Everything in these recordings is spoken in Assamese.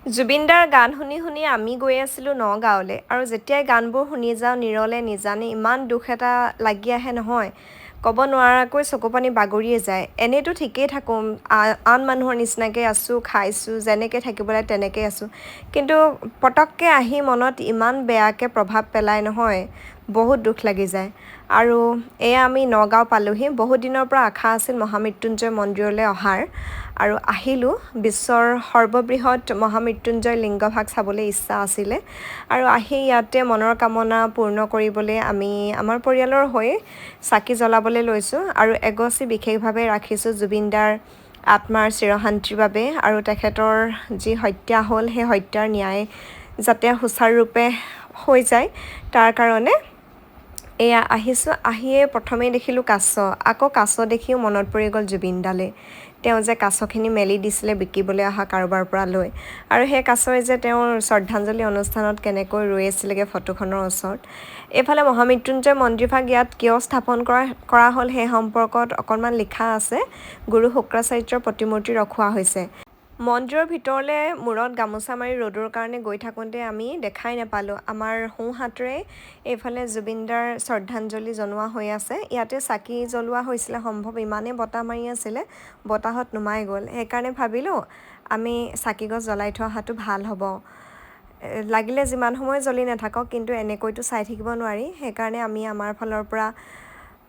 জুবিনদাৰ গান শুনি শুনি আমি গৈ আছিলোঁ নগাঁৱলৈ আৰু যেতিয়াই গানবোৰ শুনি যাওঁ নিৰলে নিজানে ইমান দুখ এটা লাগি আহে নহয় ক'ব নোৱাৰাকৈ চকুপানী বাগৰিয়ে যায় এনেতো ঠিকেই থাকোঁ আন মানুহৰ নিচিনাকৈ আছোঁ খাইছোঁ যেনেকৈ থাকিব লাগে তেনেকৈ আছোঁ কিন্তু পটককৈ আহি মনত ইমান বেয়াকৈ প্ৰভাৱ পেলায় নহয় বহুত দুখ লাগি যায় আৰু এয়া আমি নগাঁও পালোঁহি বহুত দিনৰ পৰা আশা আছিল মহামৃত্যুঞ্জয় মন্দিৰলৈ অহাৰ আৰু আহিলোঁ বিশ্বৰ সৰ্ববৃহৎ মহামৃত্যুঞ্জয় লিংগভাগ চাবলৈ ইচ্ছা আছিলে আৰু আহি ইয়াতে মনৰ কামনা পূৰ্ণ কৰিবলৈ আমি আমাৰ পৰিয়ালৰ হৈ চাকি জ্বলাবলৈ লৈছোঁ আৰু এগছি বিশেষভাৱে ৰাখিছোঁ জুবিনদাৰ আত্মাৰ চিৰশান্তিৰ বাবে আৰু তেখেতৰ যি হত্যা হ'ল সেই হত্যাৰ ন্যায় যাতে সুচাৰুৰূপে হৈ যায় তাৰ কাৰণে এয়া আহিছোঁ আহিয়ে প্ৰথমেই দেখিলোঁ কাছ আকৌ কাছ দেখিও মনত পৰি গ'ল জুবিনদালৈ তেওঁ যে কাছখিনি মেলি দিছিলে বিকিবলৈ অহা কাৰোবাৰ পৰা লৈ আৰু সেই কাছই যে তেওঁৰ শ্ৰদ্ধাঞ্জলি অনুষ্ঠানত কেনেকৈ ৰৈ আছিলেগৈ ফটোখনৰ ওচৰত এইফালে মহামৃত্যুঞ্জয় মন্দিৰভাগ ইয়াত কিয় স্থাপন কৰা হ'ল সেই সম্পৰ্কত অকণমান লিখা আছে গুৰু শুক্ৰাচাৰ্যৰ প্ৰতিমূৰ্তি ৰখোৱা হৈছে মন্দিৰৰ ভিতৰলৈ মূৰত গামোচা মাৰি ৰ'দৰ কাৰণে গৈ থাকোঁতে আমি দেখাই নাপালোঁ আমাৰ সোঁহাতেৰে এইফালে জুবিনদাৰ শ্ৰদ্ধাঞ্জলি জনোৱা হৈ আছে ইয়াতে চাকি জ্বলোৱা হৈছিলে সম্ভৱ ইমানেই বতাহ মাৰি আছিলে বতাহত নুমাই গ'ল সেইকাৰণে ভাবিলোঁ আমি চাকিগছ জ্বলাই থৈ অহাটো ভাল হ'ব লাগিলে যিমান সময় জ্বলি নাথাকক কিন্তু এনেকৈতো চাই থাকিব নোৱাৰি সেইকাৰণে আমি আমাৰ ফালৰ পৰা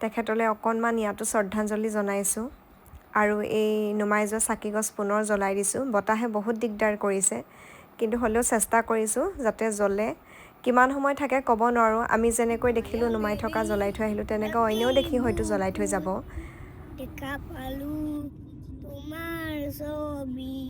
তেখেতলৈ অকণমান ইয়াতো শ্ৰদ্ধাঞ্জলি জনাইছোঁ আৰু এই নুমাই যোৱা চাকিগছ পুনৰ জ্বলাই দিছোঁ বতাহে বহুত দিগদাৰ কৰিছে কিন্তু হ'লেও চেষ্টা কৰিছোঁ যাতে জ্বলে কিমান সময় থাকে ক'ব নোৱাৰোঁ আমি যেনেকৈ দেখিলোঁ নুমাই থকা জ্বলাই থৈ আহিলোঁ তেনেকৈ অইনেও দেখি হয়তো জ্বলাই থৈ যাব দেখা পালোঁ তোমাৰ ছবি